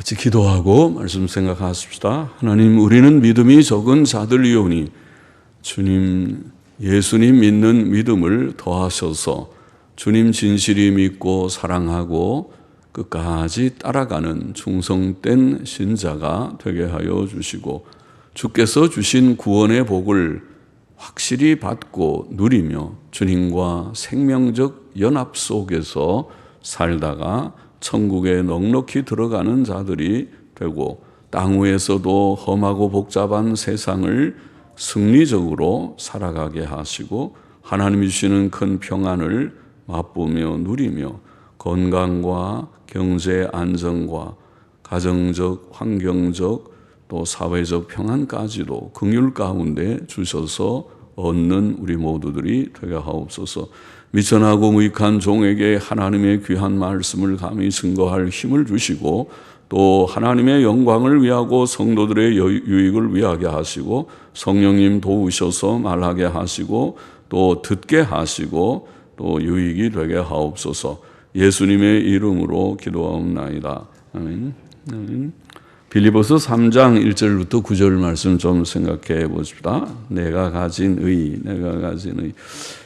같이 기도하고 말씀 생각하십시다. 하나님, 우리는 믿음이 적은 자들이오니 주님, 예수님 믿는 믿음을 더하셔서 주님 진실이 믿고 사랑하고 끝까지 따라가는 충성된 신자가 되게 하여 주시고, 주께서 주신 구원의 복을 확실히 받고 누리며 주님과 생명적 연합 속에서 살다가 천국에 넉넉히 들어가는 자들이 되고, 땅 위에서도 험하고 복잡한 세상을 승리적으로 살아가게 하시고 하나님이 주시는 큰 평안을 맛보며 누리며 건강과 경제 안정과 가정적, 환경적 또 사회적 평안까지도 긍휼 가운데 주셔서 얻는 우리 모두들이 되게 하옵소서. 미천하고 무익한 종에게 하나님의 귀한 말씀을 감히 증거할 힘을 주시고, 또 하나님의 영광을 위하고 성도들의 유익을 위하게 하시고, 성령님 도우셔서 말하게 하시고 또 듣게 하시고 또 유익이 되게 하옵소서. 예수님의 이름으로 기도하옵나이다. 아멘. 아멘. 빌립보서 3장 1절부터 9절 말씀 좀 생각해 보십시다. 내가 가진 의.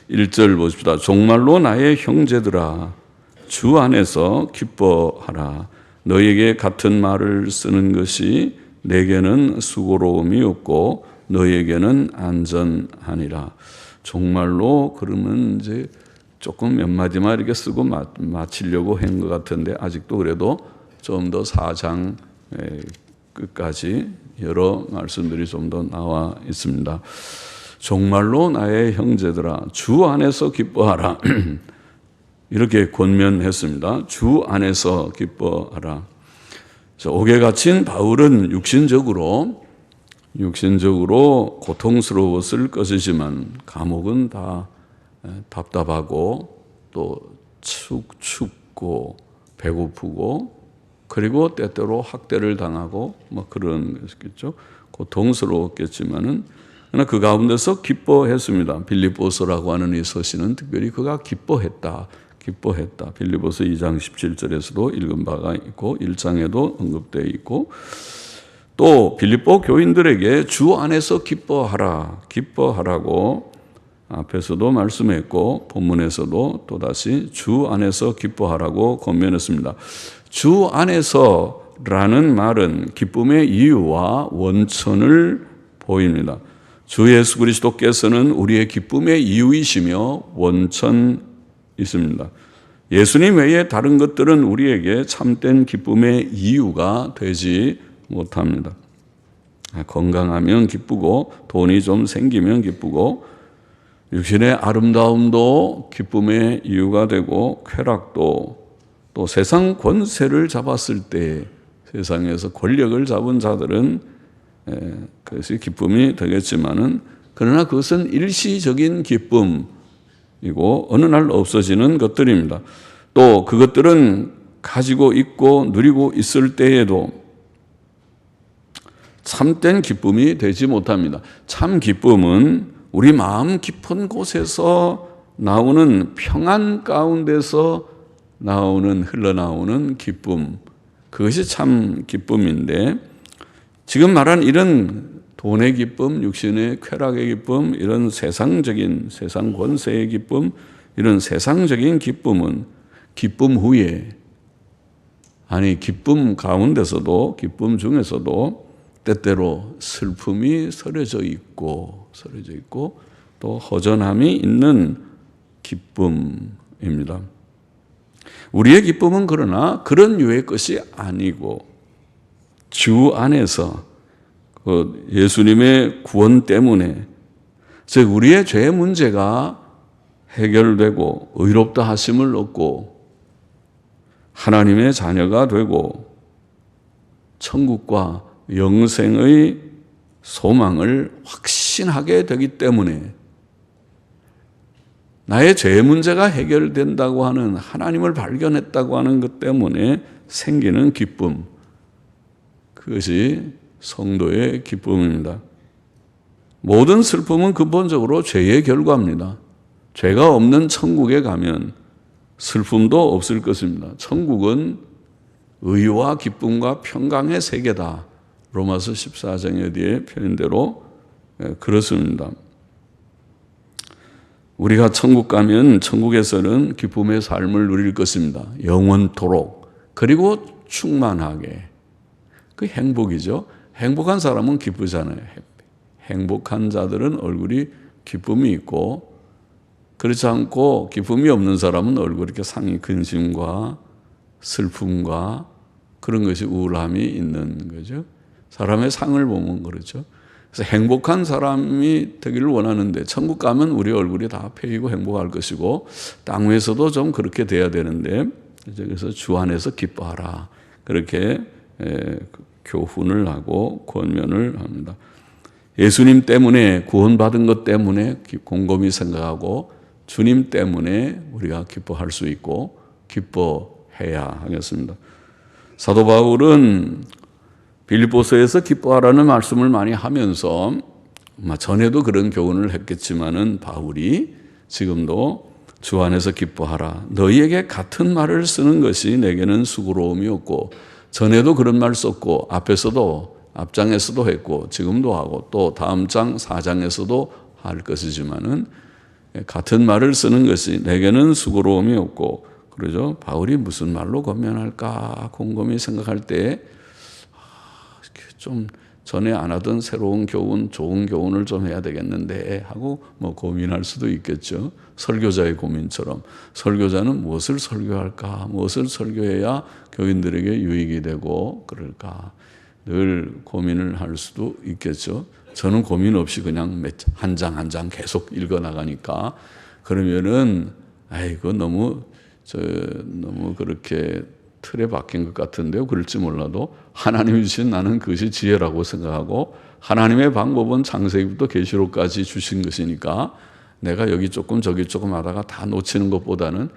1절 보십시다. 정말로 나의 형제들아, 주 안에서 기뻐하라. 너에게 같은 말을 쓰는 것이 내게는 수고로움이 없고 너에게는 안전하니라. 정말로 그러면 이제 조금 몇 마디만 이렇게 쓰고 마치려고 한 것 같은데, 아직도 그래도 좀 더 4장 끝까지 여러 말씀들이 좀 더 나와 있습니다. 정말로 나의 형제들아, 주 안에서 기뻐하라. 이렇게 권면했습니다. 주 안에서 기뻐하라. 옥에 갇힌 바울은 육신적으로 고통스러웠을 것이지만, 감옥은 다 답답하고 또 춥고 배고프고, 그리고 때때로 학대를 당하고 그런 것이겠죠. 고통스러웠겠지만은 그러나 그 가운데서 기뻐했습니다. 빌립보서라고 하는 이 서신은 특별히 그가 기뻐했다. 빌립보서 2장 17절에서도 읽은 바가 있고 1장에도 언급되어 있고, 또 빌립보 교인들에게 주 안에서 기뻐하라고 앞에서도 말씀했고 본문에서도 또다시 주 안에서 기뻐하라고 권면했습니다. 주 안에서라는 말은 기쁨의 이유와 원천을 보입니다. 주 예수 그리스도께서는 우리의 기쁨의 이유이시며 원천이십니다. 예수님 외에 다른 것들은 우리에게 참된 기쁨의 이유가 되지 못합니다. 건강하면 기쁘고 돈이 좀 생기면 기쁘고 육신의 아름다움도 기쁨의 이유가 되고, 쾌락도, 또 세상 권세를 잡았을 때 세상에서 권력을 잡은 자들은 그것이 기쁨이 되겠지만은, 그러나 그것은 일시적인 기쁨이고 어느 날 없어지는 것들입니다. 또 그것들은 가지고 있고 누리고 있을 때에도 참된 기쁨이 되지 못합니다. 참 기쁨은 우리 마음 깊은 곳에서 나오는 평안 가운데서 흘러나오는 기쁨, 그것이 참 기쁨인데, 지금 말한 이런 돈의 기쁨, 육신의 쾌락의 기쁨, 이런 세상 권세의 기쁨, 이런 세상적인 기쁨은 기쁨 후에, 기쁨 가운데서도, 기쁨 중에서도 때때로 슬픔이 서려져 있고 또 허전함이 있는 기쁨입니다. 우리의 기쁨은 그러나 그런 유의 것이 아니고, 주 안에서 예수님의 구원 때문에, 즉 우리의 죄 문제가 해결되고 의롭다 하심을 얻고 하나님의 자녀가 되고 천국과 영생의 소망을 확신하게 되기 때문에, 나의 죄 문제가 해결된다고 하는, 하나님을 발견했다고 하는 것 때문에 생기는 기쁨, 그것이 성도의 기쁨입니다. 모든 슬픔은 근본적으로 죄의 결과입니다. 죄가 없는 천국에 가면 슬픔도 없을 것입니다. 천국은 의와 기쁨과 평강의 세계다. 로마서 14장에 뒤에 표현대로 그렇습니다. 우리가 천국 가면 천국에서는 기쁨의 삶을 누릴 것입니다. 영원토록. 그리고 충만하게. 그 행복이죠. 행복한 사람은 기쁘잖아요. 행복한 자들은 얼굴이 기쁨이 있고, 그렇지 않고 기쁨이 없는 사람은 얼굴이 이렇게 상이 근심과 슬픔과 그런 것이 우울함이 있는 거죠. 사람의 상을 보면 그렇죠. 그래서 행복한 사람이 되기를 원하는데, 천국 가면 우리 얼굴이 다 펴이고 행복할 것이고, 땅 위에서도 좀 그렇게 돼야 되는데, 그래서 주 안에서 기뻐하라. 그렇게 교훈을 하고 권면을 합니다. 예수님 때문에, 구원받은 것 때문에 곰곰이 생각하고, 주님 때문에 우리가 기뻐할 수 있고 기뻐해야 하겠습니다. 사도 바울은 빌립보서에서 기뻐하라는 말씀을 많이 하면서, 전에도 그런 교훈을 했겠지만은 바울이 지금도 주 안에서 기뻐하라. 너희에게 같은 말을 쓰는 것이 내게는 수고로움이 없고, 전에도 그런 말 썼고, 앞장에서도 했고, 지금도 하고, 또 다음 장 4장에서도 할 것이지만은, 같은 말을 쓰는 것이 내게는 수고로움이 없고, 그러죠. 바울이 무슨 말로 권면할까 곰곰이 생각할 때, 좀 전에 안 하던 새로운 교훈, 좋은 교훈을 좀 해야 되겠는데 하고 고민할 수도 있겠죠. 설교자의 고민처럼. 설교자는 무엇을 설교할까? 무엇을 설교해야 교인들에게 유익이 되고 그럴까? 늘 고민을 할 수도 있겠죠. 저는 고민 없이 그냥 한 장 한 장 계속 읽어 나가니까, 그러면은 아이고 너무 그렇게 틀에 박힌 것 같은데요. 그럴지 몰라도 하나님이 주신 나는 그것이 지혜라고 생각하고, 하나님의 방법은 창세기부터 계시록까지 주신 것이니까 내가 여기 조금 저기 조금 하다가 다 놓치는 것보다는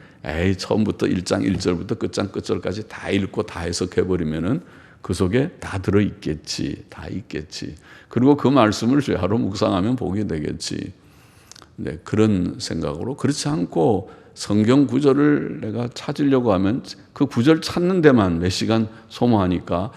처음부터 1장 1절부터 끝장 끝절까지 다 읽고 다 해석해버리면은 그 속에 다 들어있겠지. 다 있겠지. 그리고 그 말씀을 하루 묵상하면 보게 되겠지. 네, 그런 생각으로. 그렇지 않고 성경 구절을 내가 찾으려고 하면 그 구절 찾는 데만 몇 시간 소모하니까,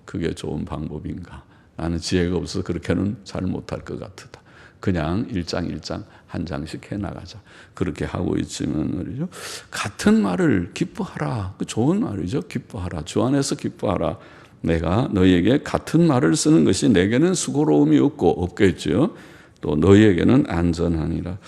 그게 좋은 방법인가. 나는 지혜가 없어서 그렇게는 잘 못할 것 같다. 그냥 1장 1장 한 장씩 해나가자. 그렇게 하고 있지만 말이죠. 같은 말을 기뻐하라. 그 좋은 말이죠. 기뻐하라. 주 안에서 기뻐하라. 내가 너희에게 같은 말을 쓰는 것이 내게는 수고로움이 없겠죠. 또 너희에게는 안전하니라.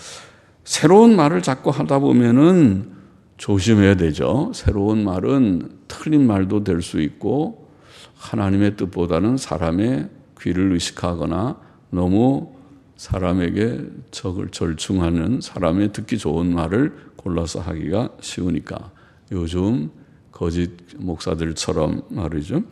새로운 말을 자꾸 하다 보면은 조심해야 되죠. 새로운 말은 틀린 말도 될 수 있고, 하나님의 뜻보다는 사람의 귀를 의식하거나 너무 사람에게 절충하는, 사람의 듣기 좋은 말을 골라서 하기가 쉬우니까, 요즘 거짓 목사들처럼 말이죠.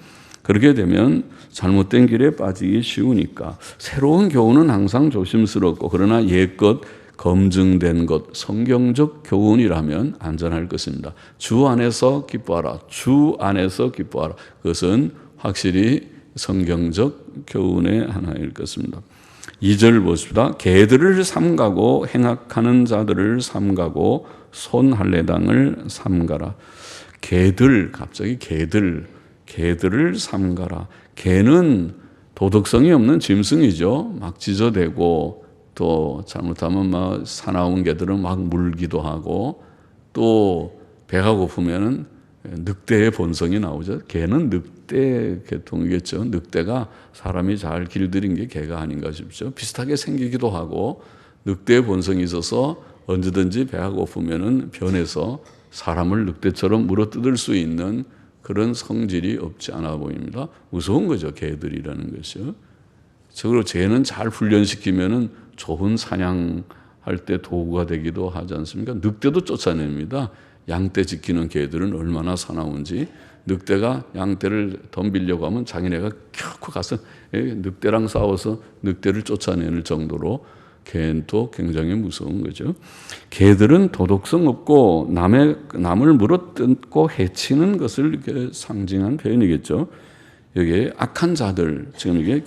그렇게 되면 잘못된 길에 빠지기 쉬우니까 새로운 교훈은 항상 조심스럽고, 그러나 옛것 검증된 것, 성경적 교훈이라면 안전할 것입니다. 주 안에서 기뻐하라. 주 안에서 기뻐하라. 그것은 확실히 성경적 교훈의 하나일 것입니다. 2절 보십시다. 개들을 삼가고 행악하는 자들을 삼가고 손할례당을 삼가라. 갑자기 개들을 삼가라. 개는 도덕성이 없는 짐승이죠. 막 짖어대고, 또 잘못하면 사나운 개들은 막 물기도 하고, 또 배가 고프면은 늑대의 본성이 나오죠. 개는 늑대 계통이겠죠. 늑대가 사람이 잘 길들인 게 개가 아닌가 싶죠. 비슷하게 생기기도 하고, 늑대의 본성이 있어서 언제든지 배가 고프면은 변해서 사람을 늑대처럼 물어뜯을 수 있는 그런 성질이 없지 않아 보입니다. 무서운 거죠, 개들이라는 것이요. 적으로 개는 잘 훈련시키면은 좋은 사냥할 때 도구가 되기도 하지 않습니까? 늑대도 쫓아냅니다. 양떼 지키는 개들은 얼마나 사나운지. 늑대가 양떼를 덤비려고 하면 자기네가 켜고 가서 늑대랑 싸워서 늑대를 쫓아내는 정도로 개는 또 굉장히 무서운 거죠. 개들은 도덕성 없고 남을 물어뜯고 해치는 것을 이렇게 상징한 표현이겠죠. 여기에 악한 자들, 지금 이게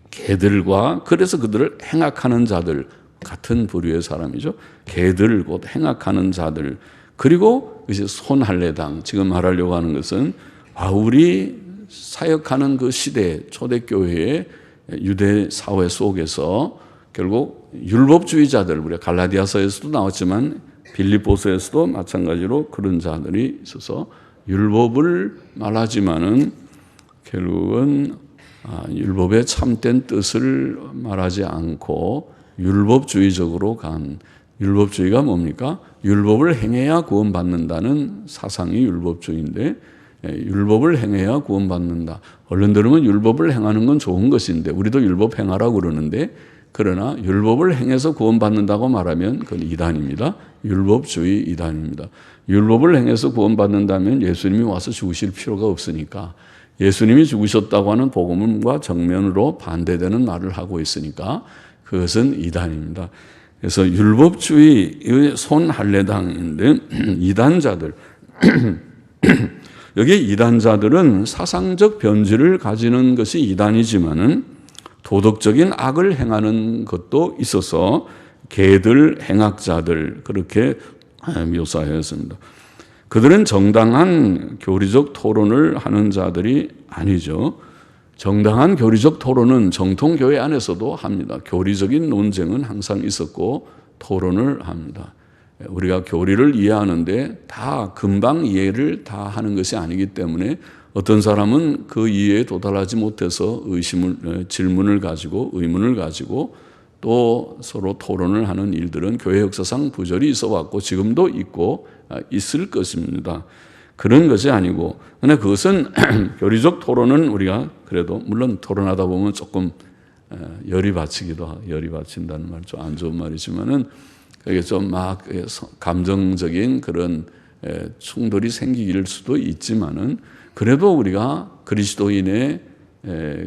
개들과, 그래서 그들을 행악하는 자들, 같은 부류의 사람이죠. 개들 곧 행악하는 자들, 그리고 이제 손할례당, 지금 말하려고 하는 것은 바울이 사역하는 그 시대 초대교회의 유대 사회 속에서 결국 율법주의자들, 우리가 갈라디아서에서도 나왔지만 빌립보서에서도 마찬가지로 그런 자들이 있어서 율법을 말하지만은 결국은 율법의 참된 뜻을 말하지 않고 율법주의적으로 간, 율법주의가 뭡니까? 율법을 행해야 구원받는다는 사상이 율법주의인데, 율법을 행해야 구원받는다. 얼른 들으면 율법을 행하는 건 좋은 것인데 우리도 율법 행하라고 그러는데, 그러나 율법을 행해서 구원받는다고 말하면 그건 이단입니다. 율법주의 이단입니다. 율법을 행해서 구원받는다면 예수님이 와서 죽으실 필요가 없으니까, 예수님이 죽으셨다고 하는 복음과 정면으로 반대되는 말을 하고 있으니까 그것은 이단입니다. 그래서 율법주의의 손할례당인데 이단자들 여기 이단자들은 사상적 변질을 가지는 것이 이단이지만은 도덕적인 악을 행하는 것도 있어서 개들 행악자들 그렇게 묘사하였습니다. 그들은 정당한 교리적 토론을 하는 자들이 아니죠. 정당한 교리적 토론은 정통교회 안에서도 합니다. 교리적인 논쟁은 항상 있었고 토론을 합니다. 우리가 교리를 이해하는데 다 금방 이해를 다 하는 것이 아니기 때문에 어떤 사람은 그 이해에 도달하지 못해서 질문을 가지고 의문을 가지고 또 서로 토론을 하는 일들은 교회 역사상 부절히 있어 왔고 지금도 있고 있을 것입니다. 그런 것이 아니고, 그러나 그것은 교리적 토론은 우리가 그래도 물론 토론하다 보면 조금 열이 받치기도 하고, 열이 받친다는 말 좀 안 좋은 말이지만은 그게 좀 막 감정적인 그런 충돌이 생길 수도 있지만은 그래도 우리가 그리스도인의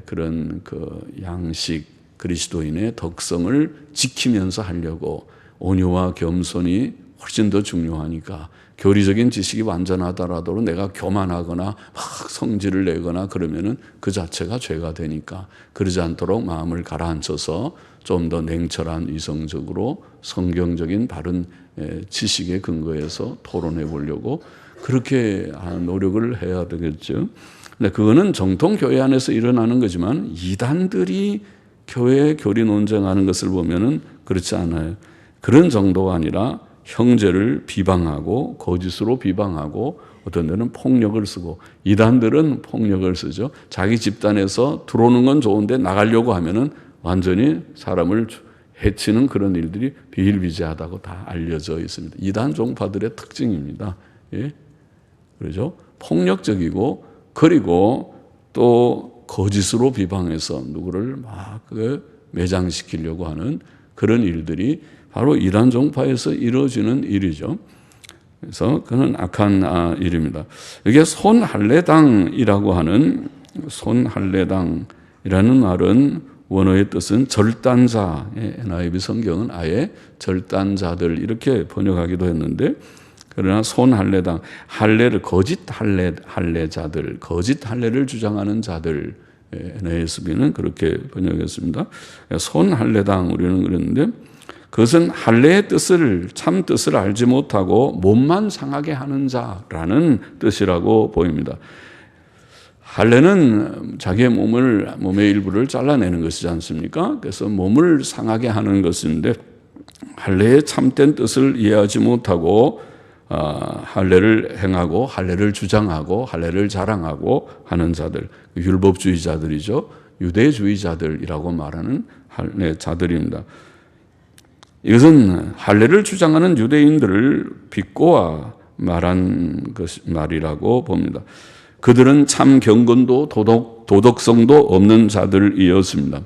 그런 그 양식, 그리스도인의 덕성을 지키면서 하려고 온유와 겸손이 훨씬 더 중요하니까 교리적인 지식이 완전하더라도 내가 교만하거나 막 성질을 내거나 그러면은 그 자체가 죄가 되니까 그러지 않도록 마음을 가라앉혀서 좀 더 냉철한 이성적으로 성경적인 바른 지식에 근거해서 토론해 보려고 그렇게 노력을 해야 되겠죠. 근데 그거는 정통 교회 안에서 일어나는 거지만 이단들이 교회 교리 논쟁하는 것을 보면은 그렇지 않아요. 그런 정도가 아니라 형제를 비방하고 거짓으로 비방하고 어떤 데는 폭력을 쓰고, 이단들은 폭력을 쓰죠. 자기 집단에서 들어오는 건 좋은데 나가려고 하면은 완전히 사람을 해치는 그런 일들이 비일비재하다고 다 알려져 있습니다. 이단 종파들의 특징입니다. 예? 그렇죠? 폭력적이고, 그리고 또 거짓으로 비방해서 누구를 막 매장시키려고 하는 그런 일들이 바로 이단 종파에서 이루어지는 일이죠. 그래서 그는 악한 일입니다. 이게 손할례당이라고 하는, 손할례당이라는 말은 원어의 뜻은 절단자, NIV 성경은 아예 절단자들 이렇게 번역하기도 했는데, 그러나 손할례당, 할례를 거짓 할례자들, 거짓 할례를 주장하는 자들, NASB는 그렇게 번역했습니다. 손할례당 우리는 그랬는데, 그것은 할례의 뜻을, 참 뜻을 알지 못하고 몸만 상하게 하는 자라는 뜻이라고 보입니다. 할례는 자기의 몸의 일부를 잘라내는 것이지 않습니까? 그래서 몸을 상하게 하는 것인데, 할례의 참된 뜻을 이해하지 못하고 할례를 행하고 할례를 주장하고 할례를 자랑하고 하는 자들, 율법주의자들이죠. 유대주의자들이라고 말하는 할례자들입니다. 이것은 할례를 주장하는 유대인들을 비꼬아 말한 말이라고 봅니다. 그들은 참 경건도 도덕성도 없는 자들이었습니다.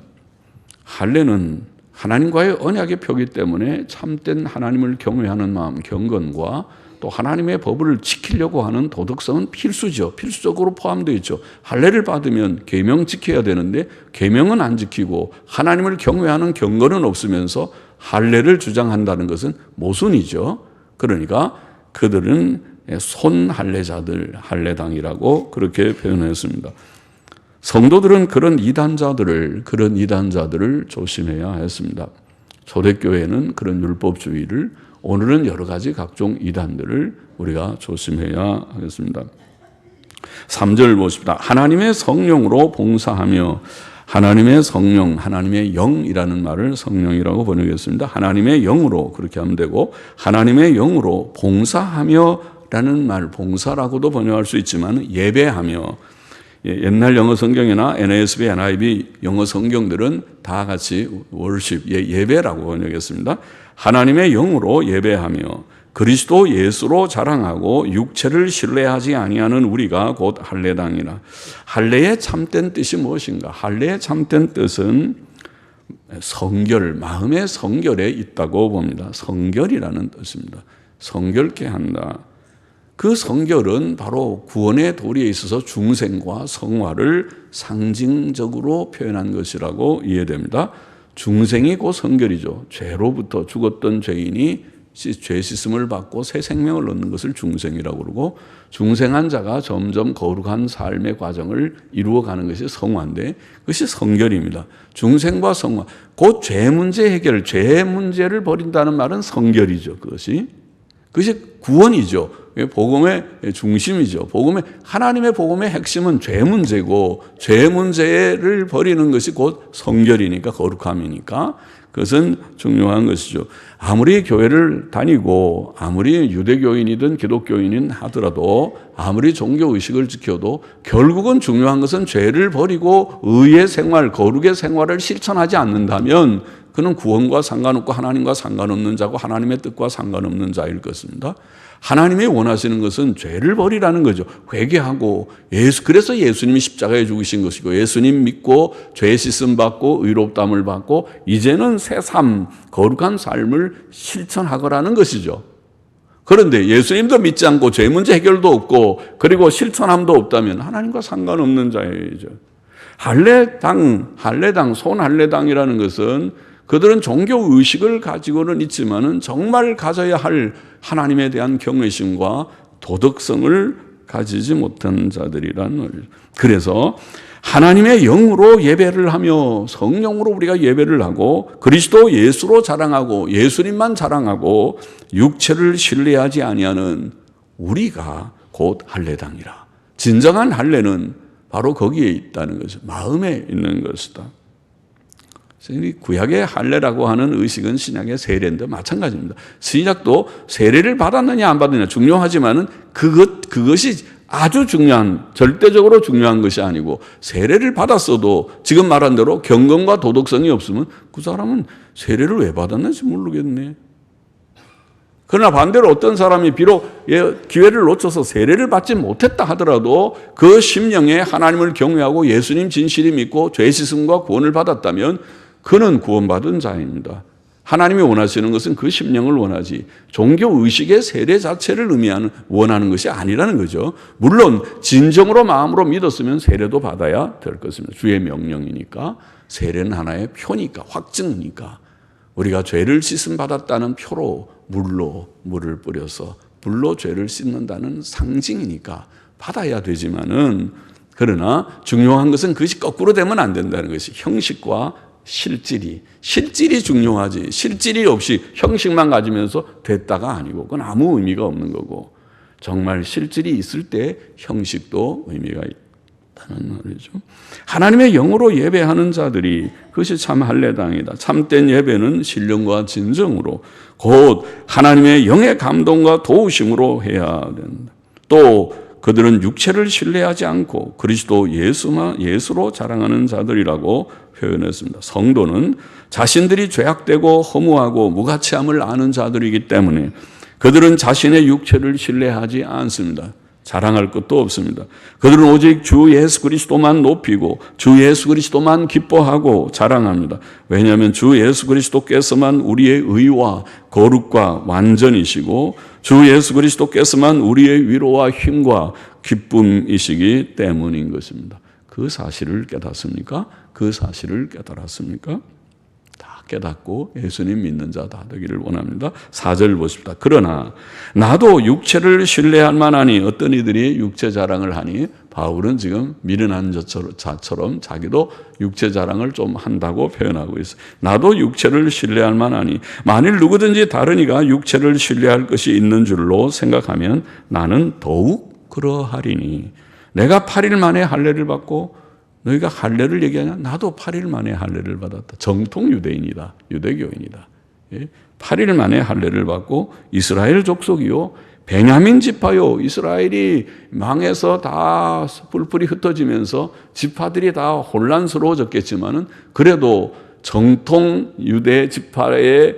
할례는 하나님과의 언약의 표기 때문에 참된 하나님을 경외하는 마음, 경건과 또 하나님의 법을 지키려고 하는 도덕성은 필수죠. 필수적으로 포함되어 있죠. 할례를 받으면 계명 지켜야 되는데 계명은 안 지키고 하나님을 경외하는 경건은 없으면서 할례를 주장한다는 것은 모순이죠. 그러니까 그들은 손할례자들, 할례당이라고 그렇게 표현했습니다. 성도들은 그런 이단자들을 조심해야 했습니다. 초대교회는 그런 율법주의를 오늘은 여러 가지 각종 이단들을 우리가 조심해야 하겠습니다. 3절 보십니다. 하나님의 성령으로 봉사하며, 하나님의 성령, 하나님의 영이라는 말을 성령이라고 번역했습니다. 하나님의 영으로 그렇게 하면 되고, 하나님의 영으로 봉사하며 라는 말, 봉사라고도 번역할 수 있지만 예배하며, 옛날 영어 성경이나 NASB, NIV 영어 성경들은 다 같이 worship, 예배라고 번역했습니다. 하나님의 영으로 예배하며 그리스도 예수로 자랑하고 육체를 신뢰하지 아니하는 우리가 곧 할례당이라. 할례의 참된 뜻이 무엇인가? 할례의 참된 뜻은 성결, 마음의 성결에 있다고 봅니다. 성결이라는 뜻입니다. 성결케 한다. 그 성결은 바로 구원의 도리에 있어서 중생과 성화를 상징적으로 표현한 것이라고 이해됩니다. 중생이 곧 성결이죠. 죄로부터 죽었던 죄인이 죄 씻음을 받고 새 생명을 얻는 것을 중생이라고 그러고, 중생한 자가 점점 거룩한 삶의 과정을 이루어가는 것이 성화인데, 그것이 성결입니다. 중생과 성화, 곧 죄 문제 해결, 죄 문제를 버린다는 말은 성결이죠. 그것이 구원이죠. 복음의 중심이죠. 하나님의 복음의 핵심은 죄 문제고, 죄 문제를 버리는 것이 곧 성결이니까, 거룩함이니까 그것은 중요한 것이죠. 아무리 교회를 다니고 아무리 유대교인이든 기독교인이든 하더라도, 아무리 종교의식을 지켜도 결국은 중요한 것은 죄를 버리고 의의 생활, 거룩의 생활을 실천하지 않는다면 그는 구원과 상관없고 하나님과 상관없는 자고 하나님의 뜻과 상관없는 자일 것입니다. 하나님이 원하시는 것은 죄를 버리라는 거죠. 회개하고, 그래서 예수님이 십자가에 죽으신 것이고, 예수님 믿고 죄 씻음 받고 의롭다함을 받고 이제는 새 삶, 거룩한 삶을 실천하거라는 것이죠. 그런데 예수님도 믿지 않고 죄 문제 해결도 없고 그리고 실천함도 없다면 하나님과 상관없는 자이죠. 할례당, 손할례당이라는 것은 그들은 종교 의식을 가지고는 있지만은 정말 가져야 할 하나님에 대한 경외심과 도덕성을 가지지 못한 자들이란 말이에요. 그래서 하나님의 영으로 예배를 하며, 성령으로 우리가 예배를 하고 그리스도 예수로 자랑하고 예수님만 자랑하고 육체를 신뢰하지 아니하는 우리가 곧 할례당이라. 진정한 할례는 바로 거기에 있다는 것이죠. 마음에 있는 것이다. 구약의 할례라고 하는 의식은 신약의 세례인데 마찬가지입니다. 신약도 세례를 받았느냐 안 받았느냐 중요하지만은 그것이 아주 중요한, 절대적으로 중요한 것이 아니고, 세례를 받았어도 지금 말한 대로 경건과 도덕성이 없으면 그 사람은 세례를 왜 받았는지 모르겠네. 그러나 반대로 어떤 사람이 비록 기회를 놓쳐서 세례를 받지 못했다 하더라도 그 심령에 하나님을 경외하고 예수님 진실이 믿고 죄 씻음과 구원을 받았다면 그는 구원받은 자입니다. 하나님이 원하시는 것은 그 심령을 원하지 종교의식의 세례 자체를 원하는 것이 아니라는 거죠. 물론 진정으로 마음으로 믿었으면 세례도 받아야 될 것입니다. 주의 명령이니까. 세례는 하나의 표니까, 확증이니까. 우리가 죄를 씻음 받았다는 표로 물을 뿌려서 불로 죄를 씻는다는 상징이니까 받아야 되지만은, 그러나 중요한 것은 그것이 거꾸로 되면 안 된다는 것이, 형식과 실질이 중요하지, 실질이 없이 형식만 가지면서 됐다가 아니고 그건 아무 의미가 없는 거고, 정말 실질이 있을 때 형식도 의미가 있다는 말이죠. 하나님의 영으로 예배하는 자들이, 그것이 참 할례당이다. 참된 예배는 신령과 진정으로 곧 하나님의 영의 감동과 도우심으로 해야 된다. 또 그들은 육체를 신뢰하지 않고 그리스도 예수로 자랑하는 자들이라고 표현했습니다. 성도는 자신들이 죄악되고 허무하고 무가치함을 아는 자들이기 때문에 그들은 자신의 육체를 신뢰하지 않습니다. 자랑할 것도 없습니다. 그들은 오직 주 예수 그리스도만 높이고 주 예수 그리스도만 기뻐하고 자랑합니다. 왜냐하면 주 예수 그리스도께서만 우리의 의와 거룩과 완전이시고 주 예수 그리스도께서만 우리의 위로와 힘과 기쁨이시기 때문인 것입니다. 그 사실을 깨닫습니까? 그 사실을 깨달았습니까? 다 깨닫고 예수님 믿는 자 다 되기를 원합니다. 4절 보십시다. 그러나 나도 육체를 신뢰할 만하니, 어떤 이들이 육체 자랑을 하니, 바울은 지금 미련한 자처럼 자기도 육체 자랑을 좀 한다고 표현하고 있어요. 나도 육체를 신뢰할 만하니, 만일 누구든지 다른 이가 육체를 신뢰할 것이 있는 줄로 생각하면 나는 더욱 그러하리니. 내가 8일 만에 할례를 받고 너희가 할례를 얘기하냐? 나도 8일 만에 할례를 받았다. 정통 유대인이다. 유대교인이다. 8일 만에 할례를 받고 이스라엘 족속이요, 베냐민 지파요. 이스라엘이 망해서 다 뿔뿔이 흩어지면서 지파들이 다 혼란스러워졌겠지만은 그래도 정통 유대 지파에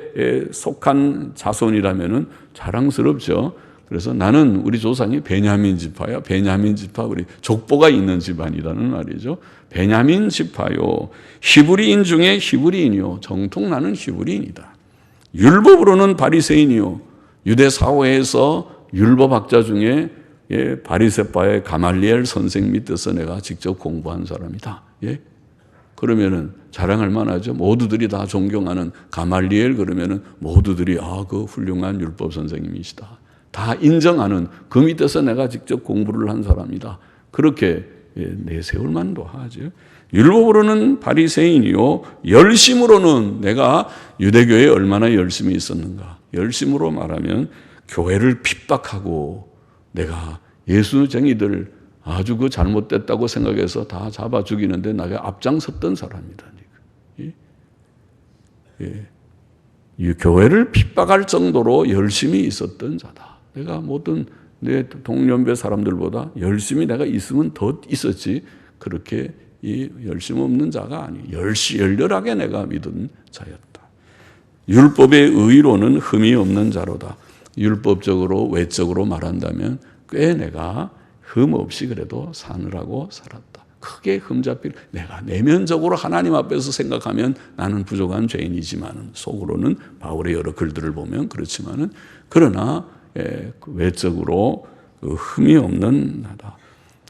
속한 자손이라면은 자랑스럽죠. 그래서 나는 우리 조상이 베냐민 지파야. 베냐민 지파, 우리 족보가 있는 집안이라는 말이죠. 베냐민 지파요. 히브리인 중에 히브리인이요. 정통 나는 히브리인이다. 율법으로는 바리새인이요. 유대 사회에서 율법학자 중에 바리새파의 가말리엘 선생 밑에서 내가 직접 공부한 사람이다. 그러면은 자랑할 만하죠. 모두들이 다 존경하는 가말리엘, 그러면은 모두들이 그 훌륭한 율법 선생님이시다. 다 인정하는, 그 밑에서 내가 직접 공부를 한 사람이다. 그렇게 내세울 만도 하죠. 율법으로는 바리새인이요, 열심으로는 내가 유대교에 얼마나 열심히 있었는가. 열심으로 말하면 교회를 핍박하고 내가 예수쟁이들 아주 그 잘못됐다고 생각해서 다 잡아 죽이는데 내가 앞장섰던 사람이다. 이 교회를 핍박할 정도로 열심히 있었던 자다. 내가 모든 내 동년배 사람들보다 열심히 내가 있으면 더 있었지, 그렇게 이 열심 없는 자가 아니, 열렬하게 내가 믿은 자였다. 율법의 의로는 흠이 없는 자로다. 율법적으로 외적으로 말한다면 꽤 내가 흠 없이 그래도 사느라고 살았다. 크게 흠잡힐, 내가 내면적으로 하나님 앞에서 생각하면 나는 부족한 죄인이지만 속으로는 바울의 여러 글들을 보면 그렇지만은, 그러나 외적으로 흠이 없는 나다.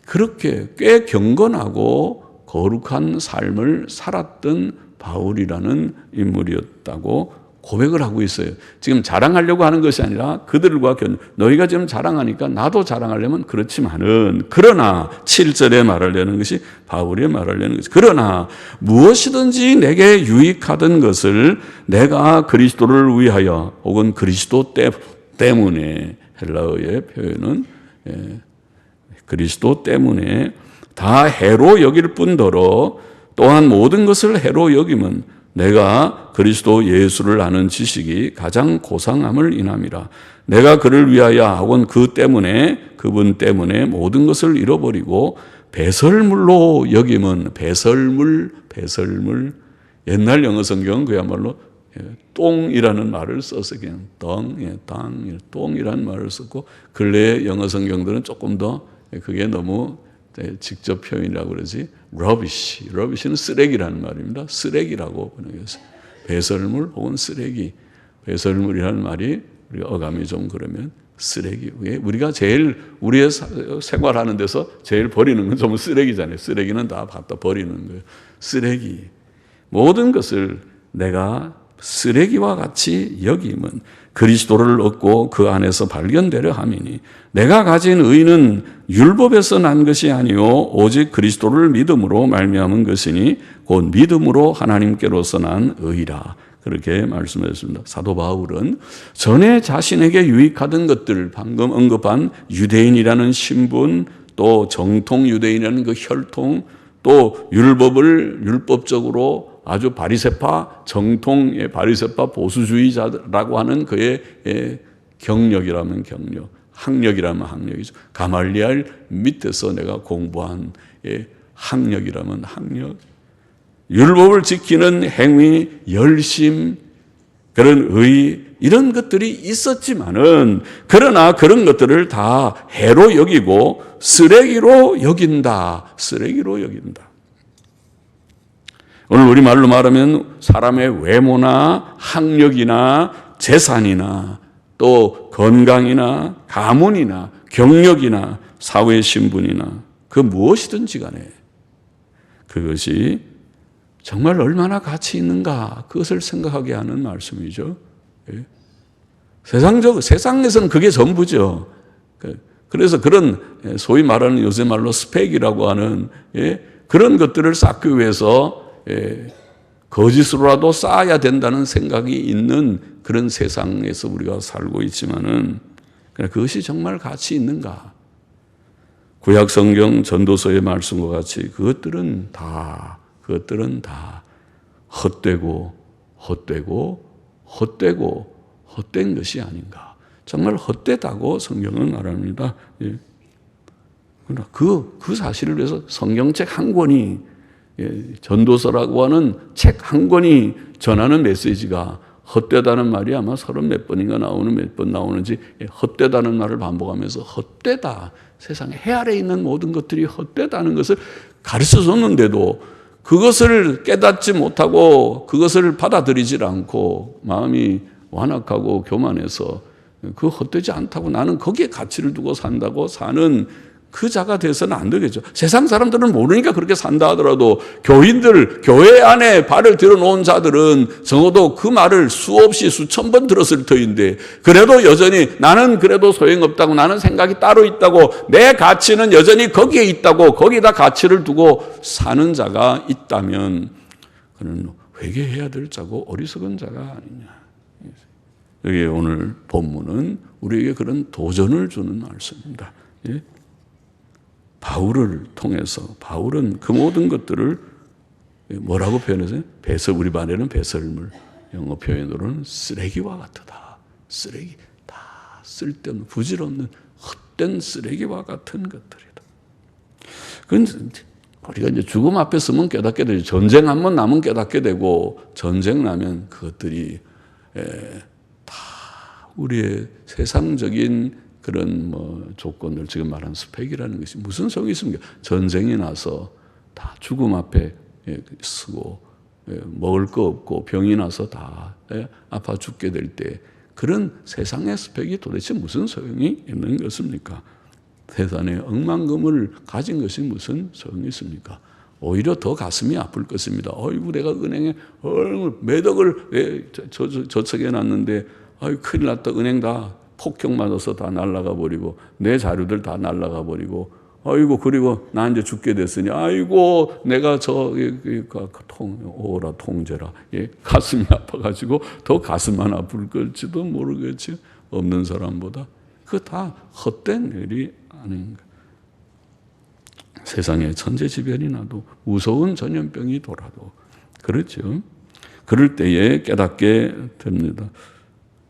그렇게 꽤 경건하고 거룩한 삶을 살았던 바울이라는 인물이었다고 고백을 하고 있어요. 지금 자랑하려고 하는 것이 아니라 그들과 너희가 지금 자랑하니까 나도 자랑하려면 그렇지만은, 그러나 7절에 말하려는 것이, 바울이 말하려는 것이, 그러나 무엇이든지 내게 유익하던 것을 내가 그리스도를 위하여 혹은 그리스도 때문에, 헬라어의 표현은 그리스도 때문에 다 해로 여길 뿐더러 또한 모든 것을 해로 여김은 내가 그리스도 예수를 아는 지식이 가장 고상함을 인함이라. 내가 그를 위하여 혹은 그 때문에, 그분 때문에 모든 것을 잃어버리고 배설물로 여김은, 배설물, 옛날 영어 성경은 그야말로 똥이라는 말을 써서 그냥 똥이라는 말을 썼고, 근래의 영어 성경들은 조금 더 그게 너무 직접 표현이라고 그러지, 러비시는 쓰레기라는 말입니다. 쓰레기라고 번역해서 배설물 혹은 쓰레기, 배설물이라는 말이 우리가 어감이 좀 그러면 쓰레기. 우리가 제일 우리의 생활하는 데서 제일 버리는 건 좀 쓰레기잖아요. 쓰레기는 다 갖다 버리는 거예요. 쓰레기. 모든 것을 내가 쓰레기와 같이 여김은 그리스도를 얻고 그 안에서 발견되려 함이니, 내가 가진 의는 율법에서 난 것이 아니요 오직 그리스도를 믿음으로 말미암은 것이니 곧 믿음으로 하나님께로서 난 의라. 그렇게 말씀하셨습니다. 사도 바울은 전에 자신에게 유익하던 것들, 방금 언급한 유대인이라는 신분, 또 정통 유대인이라는 그 혈통, 또 율법을 율법적으로 아주 바리새파, 정통의 바리새파 보수주의자라고 하는 그의 경력이라면 경력, 학력이라면 학력이죠. 가말리엘 밑에서 내가 공부한 학력이라면 학력, 율법을 지키는 행위, 열심, 그런 의, 이런 것들이 있었지만은, 그러나 그런 것들을 다 해로 여기고 쓰레기로 여긴다. 쓰레기로 여긴다. 오늘 우리말로 말하면 사람의 외모나 학력이나 재산이나 또 건강이나 가문이나 경력이나 사회 신분이나 그 무엇이든지 간에 그것이 정말 얼마나 가치 있는가 그것을 생각하게 하는 말씀이죠. 예. 세상에서는 그게 전부죠. 그래서 그런 소위 말하는 요새 말로 스펙이라고 하는 그런 것들을 쌓기 위해서 거짓으로라도 쌓아야 된다는 생각이 있는 그런 세상에서 우리가 살고 있지만은 그것이 정말 가치 있는가? 구약 성경 전도서의 말씀과 같이 그것들은 다 헛된 것이 아닌가. 정말 헛되다고 성경은 말합니다. 예. 그러나 그 사실을 위해서 성경책 한 권이, 전도서라고 하는 책 한 권이 전하는 메시지가 헛되다는 말이 아마 30몇 번인가 몇 번 나오는지, 헛되다는 말을 반복하면서 헛되다. 세상에 해 아래 있는 모든 것들이 헛되다는 것을 가르쳐 줬는데도 그것을 깨닫지 못하고 그것을 받아들이질 않고 마음이 완악하고 교만해서 그 헛되지 않다고 나는 거기에 가치를 두고 산다고 사는 그 자가 돼서는 안 되겠죠. 세상 사람들은 모르니까 그렇게 산다 하더라도 교인들, 교회 안에 발을 들여놓은 자들은 적어도 그 말을 수없이 수천 번 들었을 터인데 그래도 여전히 나는 그래도 소용없다고 나는 생각이 따로 있다고 내 가치는 여전히 거기에 있다고 거기다 가치를 두고 사는 자가 있다면 그는 회개해야 될 자고 어리석은 자가 아니냐. 여기 오늘 본문은 우리에게 그런 도전을 주는 말씀입니다. 예? 바울을 통해서 바울은 그 모든 것들을 뭐라고 표현했어요? 우리 반에는 배설물, 영어 표현으로는 쓰레기와 같다. 쓰레기, 다 쓸데없는 부질없는 헛된 쓰레기와 같은 것들이다. 그건 우리가 이제 죽음 앞에 서면 깨닫게 되죠. 전쟁 한번 나면 깨닫게 되고 전쟁 나면 그것들이 다 우리의 세상적인 그런 조건들, 지금 말한 스펙이라는 것이 무슨 소용이 있습니까? 전쟁이 나서 다 죽음 앞에 쓰고 먹을 거 없고 병이 나서 다 아파 죽게 될 때 그런 세상의 스펙이 도대체 무슨 소용이 있는 것입니까? 세상에 억만금을 가진 것이 무슨 소용이 있습니까? 오히려 더 가슴이 아플 것입니다. 어이구 내가 은행에 몇 억을 저축해 놨는데 아유 큰일 났다. 은행 다 폭격 맞아서 다 날아가 버리고 내 자료들 다 날아가 버리고 아이고 그리고 나 이제 죽게 됐으니 아이고 내가 오라 통제라 가슴이 아파가지고 더 가슴만 아플 걸지도 모르겠지. 없는 사람보다 그거 다 헛된 일이 아닌가. 세상에 천재지변이 나도 무서운 전염병이 돌아도 그렇죠. 그럴 때에 깨닫게 됩니다.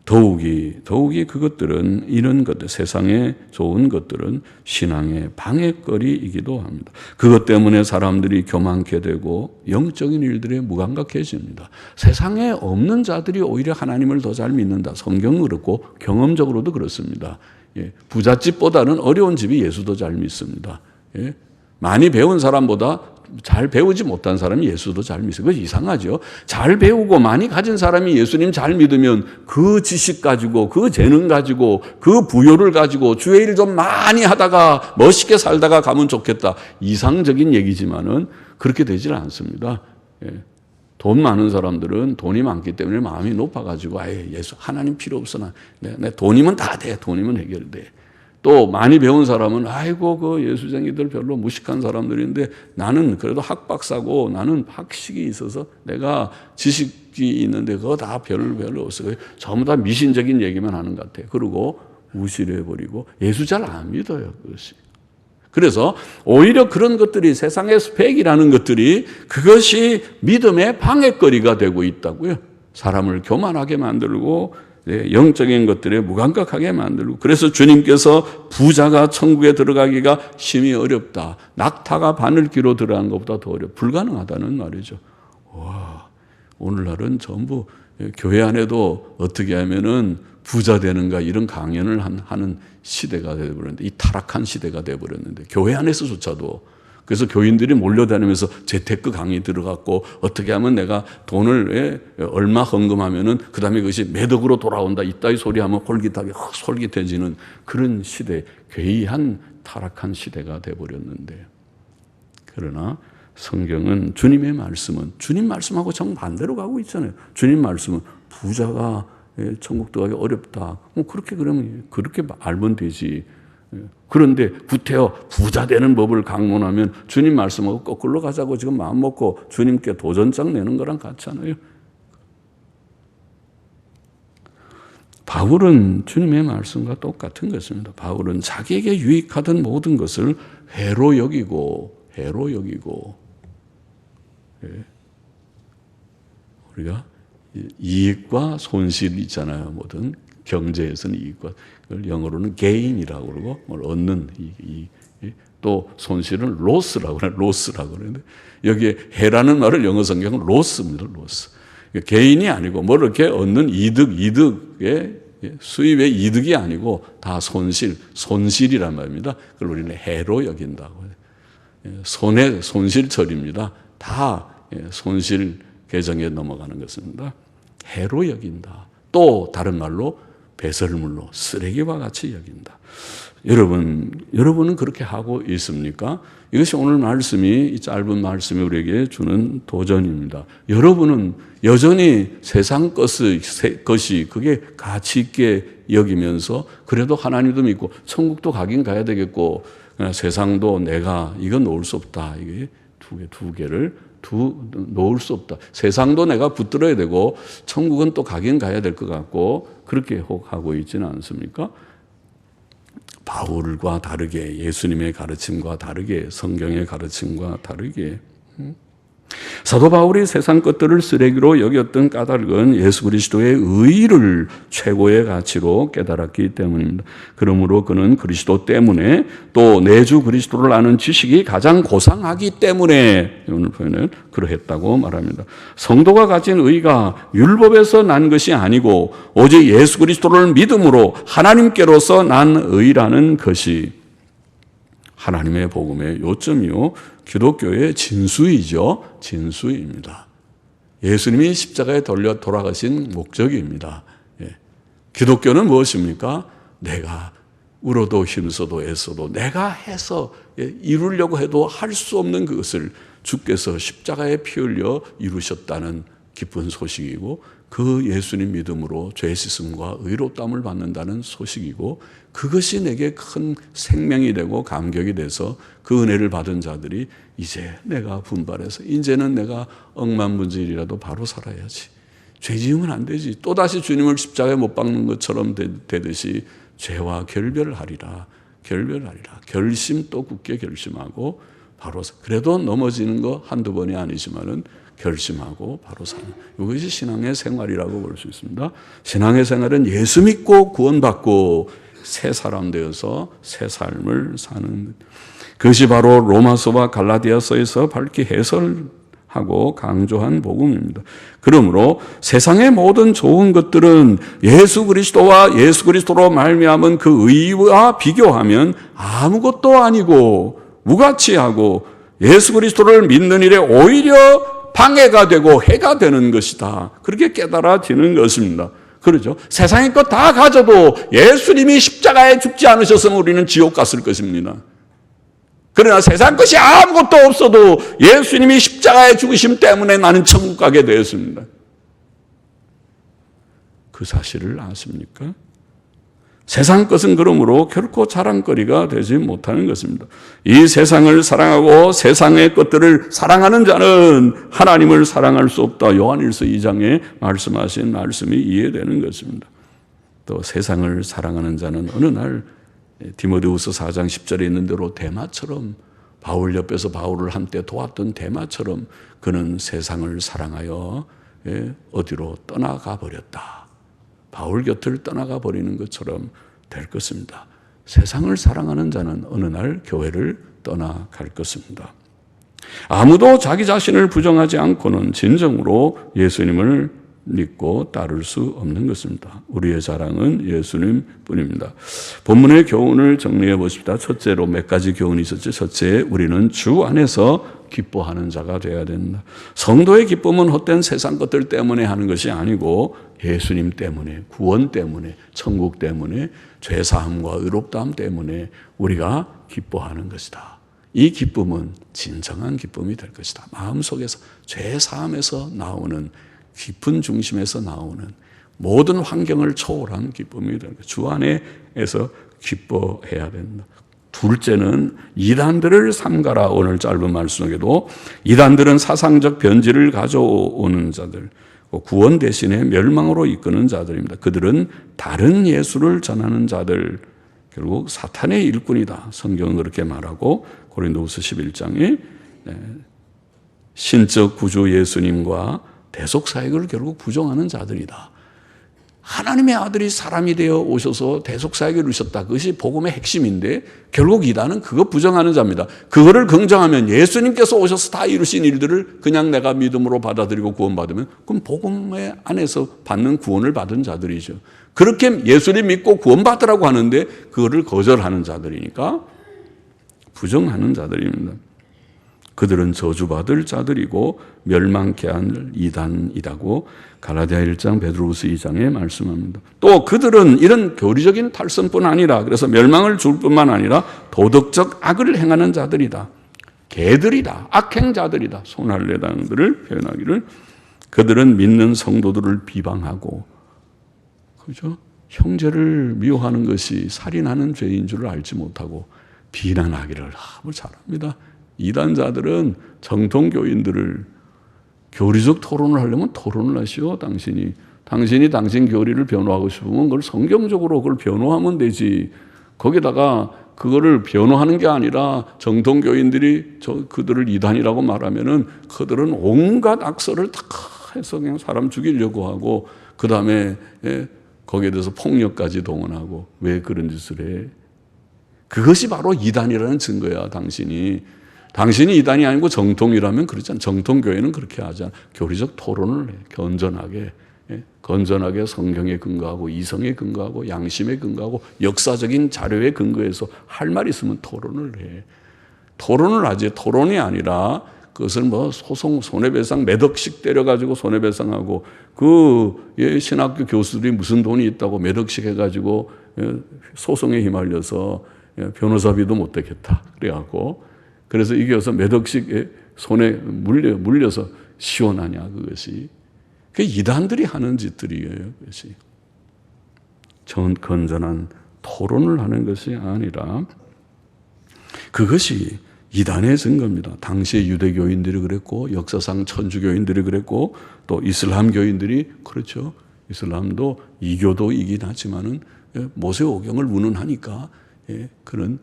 더욱이 그것들은 이런 것들, 세상에 좋은 것들은 신앙의 방해거리이기도 합니다. 그것 때문에 사람들이 교만케 되고 영적인 일들에 무감각해집니다. 세상에 없는 자들이 오히려 하나님을 더 잘 믿는다. 성경은 그렇고 경험적으로도 그렇습니다. 부잣집보다는 어려운 집이 예수 더 잘 믿습니다. 많이 배운 사람보다 잘 배우지 못한 사람이 예수도 잘 믿어요. 그거 이상하죠. 잘 배우고 많이 가진 사람이 예수님 잘 믿으면 그 지식 가지고 그 재능 가지고 그 부요를 가지고 주의 일 좀 많이 하다가 멋있게 살다가 가면 좋겠다. 이상적인 얘기지만은 그렇게 되질 않습니다. 돈 많은 사람들은 돈이 많기 때문에 마음이 높아가지고 아예 예수 하나님 필요 없어. 내 돈이면 다 돼. 돈이면 해결돼. 또 많이 배운 사람은 아이고 그 예수쟁이들 별로 무식한 사람들인데 나는 그래도 학박사고 나는 학식이 있어서 내가 지식이 있는데 그거 다 별로 없어요. 전부 다 미신적인 얘기만 하는 것 같아요. 그리고 무시를 해버리고 예수 잘 안 믿어요. 그것이. 그래서 오히려 그런 것들이 세상의 스펙이라는 것들이 그것이 믿음의 방해거리가 되고 있다고요. 사람을 교만하게 만들고 영적인 것들에 무감각하게 만들고 그래서 주님께서 부자가 천국에 들어가기가 심히 어렵다. 낙타가 바늘기로 들어간 것보다 더 불가능하다는 말이죠. 와, 오늘날은 전부 교회 안에도 어떻게 하면은 부자 되는가 이런 강연을 하는 시대가 되어버렸는데 이 타락한 시대가 되어버렸는데 교회 안에서조차도 그래서 교인들이 몰려다니면서 재테크 강의 들어갔고 어떻게 하면 내가 돈을 얼마 헌금하면은 그 다음에 그것이 몇 억으로 돌아온다 이따위 소리하면 솔깃해지는 그런 시대, 괴이한 타락한 시대가 되어버렸는데 그러나 성경은 주님의 말씀은 주님 말씀하고 정반대로 가고 있잖아요. 주님 말씀은 부자가 천국 들어가기 어렵다. 그렇게 그러면 그렇게 알면 되지. 그런데 구태여 부자 되는 법을 강론하면 주님 말씀하고 거꾸로 가자고 지금 마음 먹고 주님께 도전장 내는 거랑 같잖아요. 바울은 주님의 말씀과 똑같은 것입니다. 바울은 자기에게 유익하던 모든 것을 해로 여기고 우리가 이익과 손실 있잖아요. 모든 경제에서는 이익과 그걸 영어로는 gain이라고 그러고 뭘 얻는 이익. 또 손실은 loss라고 그러는데 여기에 해라는 말을 영어 성경은 loss입니다. loss. 개인이 아니고 뭐 이렇게 얻는 이득의 수입의 이득이 아니고 다 손실이란 말입니다. 그걸 우리는 해로 여긴다고. 손실처리입니다. 다 손실 계정에 넘어가는 것입니다. 해로 여긴다. 또 다른 말로 배설물로 쓰레기와 같이 여긴다. 여러분은 그렇게 하고 있습니까? 이것이 오늘 말씀이 이 짧은 말씀이 우리에게 주는 도전입니다. 여러분은 여전히 세상 것이 그게 가치 있게 여기면서 그래도 하나님도 믿고 천국도 가긴 가야 되겠고 세상도 내가 이건 놓을 수 없다. 이게 두 개를 놓을 수 없다. 세상도 내가 붙들어야 되고 천국은 또 가긴 가야 될 것 같고 그렇게 하고 있지는 않습니까? 바울과 다르게 예수님의 가르침과 다르게 성경의 가르침과 다르게 사도 바울이 세상 것들을 쓰레기로 여겼던 까닭은 예수 그리스도의 의를 최고의 가치로 깨달았기 때문입니다. 그러므로 그는 그리스도 때문에 또 내주 그리스도를 아는 지식이 가장 고상하기 때문에 오늘 표현은 그러했다고 말합니다. 성도가 가진 의가 율법에서 난 것이 아니고 오직 예수 그리스도를 믿음으로 하나님께로서 난 의라는 것이 하나님의 복음의 요점이요 기독교의 진수이죠. 진수입니다. 예수님이 십자가에 돌아가신 목적입니다. 기독교는 무엇입니까? 내가 울어도 힘써도 애써도 내가 해서 이루려고 해도 할 수 없는 그것을 주께서 십자가에 피 흘려 이루셨다는 기쁜 소식이고 그 예수님 믿음으로 죄 씻음과 의롭다함을 받는다는 소식이고 그것이 내게 큰 생명이 되고 감격이 돼서 그 은혜를 받은 자들이 이제 내가 분발해서 이제는 내가 억만문질이라도 바로 살아야지. 죄 지으면 안 되지. 또다시 주님을 십자가에 못 박는 것처럼 되듯이 죄와 결별하리라. 결심 또 굳게 결심하고 바로 그래도 넘어지는 거 한두 번이 아니지만은 결심하고 바로 사는 이것이 신앙의 생활이라고 볼 수 있습니다. 신앙의 생활은 예수 믿고 구원받고 새 사람 되어서 새 삶을 사는 그것이 바로 로마서와 갈라디아서에서 밝히 해설하고 강조한 복음입니다. 그러므로 세상의 모든 좋은 것들은 예수 그리스도와 예수 그리스도로 말미암은 그 의와 비교하면 아무것도 아니고 무가치하고 예수 그리스도를 믿는 일에 오히려 방해가 되고 해가 되는 것이다. 그렇게 깨달아지는 것입니다. 그렇죠? 세상의 것 다 가져도 예수님이 십자가에 죽지 않으셨으면 우리는 지옥 갔을 것입니다. 그러나 세상 것이 아무것도 없어도 예수님이 십자가에 죽으심 때문에 나는 천국 가게 되었습니다. 그 사실을 아십니까? 세상 것은 그러므로 결코 자랑거리가 되지 못하는 것입니다. 이 세상을 사랑하고 세상의 것들을 사랑하는 자는 하나님을 사랑할 수 없다. 요한일서 2장에 말씀하신 말씀이 이해되는 것입니다. 또 세상을 사랑하는 자는 어느 날 디모데후서 4장 10절에 있는 대로 데마처럼 바울 옆에서 바울을 한때 도왔던 데마처럼 그는 세상을 사랑하여 어디로 떠나가 버렸다. 바울 곁을 떠나가 버리는 것처럼 될 것입니다. 세상을 사랑하는 자는 어느 날 교회를 떠나갈 것입니다. 아무도 자기 자신을 부정하지 않고는 진정으로 예수님을 믿고 따를 수 없는 것입니다. 우리의 자랑은 예수님 뿐입니다. 본문의 교훈을 정리해 보십시다. 첫째로 몇 가지 교훈이 있었죠. 첫째, 우리는 주 안에서 기뻐하는 자가 되어야 된다. 성도의 기쁨은 헛된 세상 것들 때문에 하는 것이 아니고 예수님 때문에, 구원 때문에, 천국 때문에, 죄사함과 의롭다함 때문에 우리가 기뻐하는 것이다. 이 기쁨은 진정한 기쁨이 될 것이다. 마음속에서 죄 사함에서 나오는 깊은 중심에서 나오는 모든 환경을 초월한 기쁨이 될 것이다. 주 안에서 기뻐해야 된다. 둘째는 이단들을 삼가라. 오늘 짧은 말씀에도 이단들은 사상적 변질을 가져오는 자들, 구원 대신에 멸망으로 이끄는 자들입니다. 그들은 다른 예수를 전하는 자들, 결국 사탄의 일꾼이다. 성경은 그렇게 말하고 고린도후서 11장에 신적 구주 예수님과 대속사역을 결국 부정하는 자들이다. 하나님의 아들이 사람이 되어 오셔서 대속사역을 이루셨다. 그것이 복음의 핵심인데 결국 이단은 그거 부정하는 자입니다. 그거를 긍정하면 예수님께서 오셔서 다 이루신 일들을 그냥 내가 믿음으로 받아들이고 구원받으면 그럼 복음의 안에서 받는 구원을 받은 자들이죠. 그렇게 예수님 믿고 구원받으라고 하는데 그거를 거절하는 자들이니까 부정하는 자들입니다. 그들은 저주받을 자들이고 멸망케 할 이단이라고 갈라디아 1장 베드로후서 2장에 말씀합니다. 또 그들은 이런 교리적인 탈선뿐 아니라 그래서 멸망을 줄 뿐만 아니라 도덕적 악을 행하는 자들이다. 개들이다. 악행자들이다. 손할례당들을 표현하기를 그들은 믿는 성도들을 비방하고 그죠? 형제를 미워하는 것이 살인하는 죄인 줄을 알지 못하고 비난하기를 잘합니다. 이단자들은 정통교인들을 교리적 토론을 하려면 토론을 하시오. 당신이 당신 교리를 변호하고 싶으면 그걸 성경적으로 그걸 변호하면 되지. 거기다가 그거를 변호하는 게 아니라 정통교인들이 그들을 이단이라고 말하면은 그들은 온갖 악설을 다 해서 그냥 사람 죽이려고 하고 그 다음에 거기에 대해서 폭력까지 동원하고 왜 그런 짓을 해? 그것이 바로 이단이라는 증거야. 당신이 이단이 아니고 정통이라면 그렇잖아. 정통교회는 그렇게 하잖아. 교리적 토론을 해. 건전하게 성경에 근거하고 이성에 근거하고 양심에 근거하고 역사적인 자료에 근거해서 할 말 있으면 토론을 해. 토론을 하지. 토론이 아니라 그것을 소송, 손해배상 몇 억씩 때려가지고 손해배상하고 신학교 교수들이 무슨 돈이 있다고 몇 억씩 해가지고 소송에 휘말려서 변호사비도 못 되겠다. 그래서 이겨서 몇 억씩 손에 물려서 시원하냐, 그것이. 그게 이단들이 하는 짓들이에요, 그것이. 건전한 토론을 하는 것이 아니라 그것이 이단의 증거입니다. 당시에 유대교인들이 그랬고, 역사상 천주교인들이 그랬고, 또 이슬람교인들이 그렇죠. 이슬람도 이교도 이긴 하지만은 모세오경을 운운하니까 그런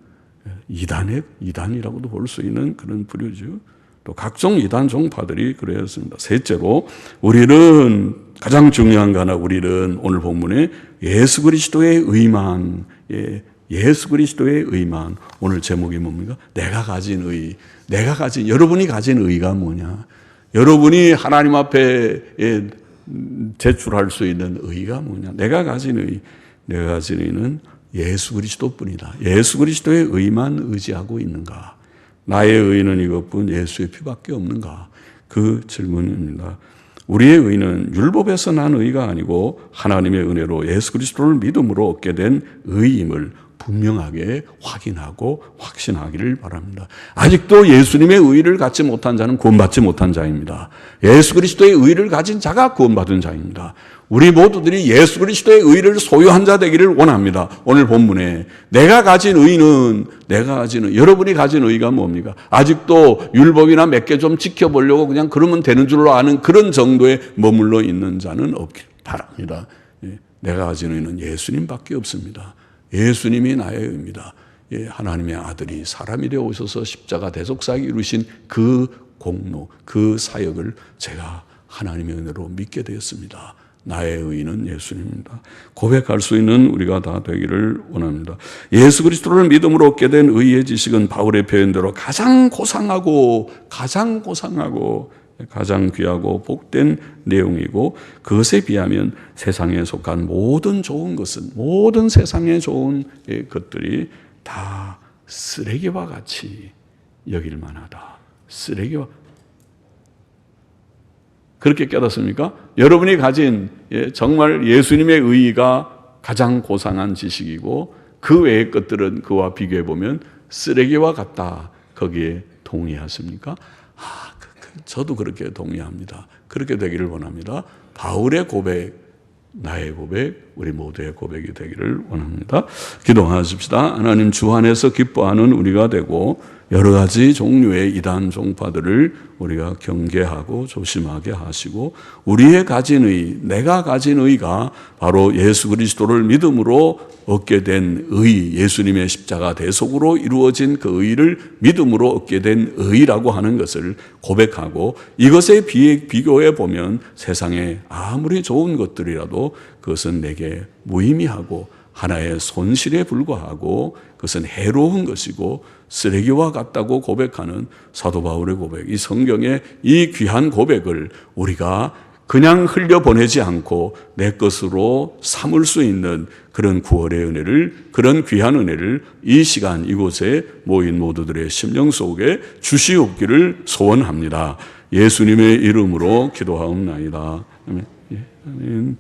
이단이라고도 볼 수 있는 그런 부류죠. 또 각종 이단 종파들이 그랬습니다. 셋째로 우리는 가장 중요한 거 하나, 우리는 오늘 본문에 예수 그리스도의 의만, 예수 그리스도의 의만. 오늘 제목이 뭡니까? 여러분이 가진 의가 뭐냐? 여러분이 하나님 앞에 제출할 수 있는 의가 뭐냐? 내가 가진 의는 예수 그리스도뿐이다. 예수 그리스도의 의만 의지하고 있는가? 나의 의는 이것뿐 예수의 피밖에 없는가? 그 질문입니다. 우리의 의는 율법에서 난 의가 아니고 하나님의 은혜로 예수 그리스도를 믿음으로 얻게 된 의임을 분명하게 확인하고 확신하기를 바랍니다. 아직도 예수님의 의를 갖지 못한 자는 구원받지 못한 자입니다. 예수 그리스도의 의를 가진 자가 구원받은 자입니다. 우리 모두들이 예수 그리스도의 의를 소유한 자 되기를 원합니다. 오늘 본문에 여러분이 가진 의가 뭡니까? 아직도 율법이나 몇 개 좀 지켜보려고 그냥 그러면 되는 줄로 아는 그런 정도에 머물러 있는 자는 없길 바랍니다. 내가 가진 의는 예수님밖에 없습니다. 예수님이 나의 의입니다. 하나님의 아들이 사람이 되어 오셔서 십자가 대속사역 이루신 그 공로, 그 사역을 제가 하나님의 은혜로 믿게 되었습니다. 나의 의는 예수님입니다. 고백할 수 있는 우리가 다 되기를 원합니다. 예수 그리스도를 믿음으로 얻게 된 의의 지식은 바울의 표현대로 가장 고상하고 가장 귀하고 복된 내용이고, 그것에 비하면 세상에 속한 모든 좋은 것은, 모든 세상에 좋은 것들이 다 쓰레기와 같이 여길 만하다. 쓰레기와 그렇게 깨닫습니까? 여러분이 가진 정말 예수님의 의의가 가장 고상한 지식이고 그 외의 것들은 그와 비교해 보면 쓰레기와 같다. 거기에 동의하십니까? 저도 그렇게 동의합니다. 그렇게 되기를 원합니다. 바울의 고백, 나의 고백, 우리 모두의 고백이 되기를 원합니다. 기도하십시다. 하나님, 주 안에서 기뻐하는 우리가 되고 여러 가지 종류의 이단 종파들을 우리가 경계하고 조심하게 하시고, 우리의 가진 의, 내가 가진 의가 바로 예수 그리스도를 믿음으로 얻게 된 의, 예수님의 십자가 대속으로 이루어진 그 의를 믿음으로 얻게 된 의라고 하는 것을 고백하고, 이것에 비교해 보면 세상에 아무리 좋은 것들이라도 그것은 내게 무의미하고 하나의 손실에 불과하고 그것은 해로운 것이고 쓰레기와 같다고 고백하는 사도 바울의 고백, 이 성경의 이 귀한 고백을 우리가 그냥 흘려보내지 않고 내 것으로 삼을 수 있는 그런 구원의 은혜를, 그런 귀한 은혜를 이 시간 이곳에 모인 모두들의 심령 속에 주시옵기를 소원합니다. 예수님의 이름으로 기도하옵나이다. 아멘.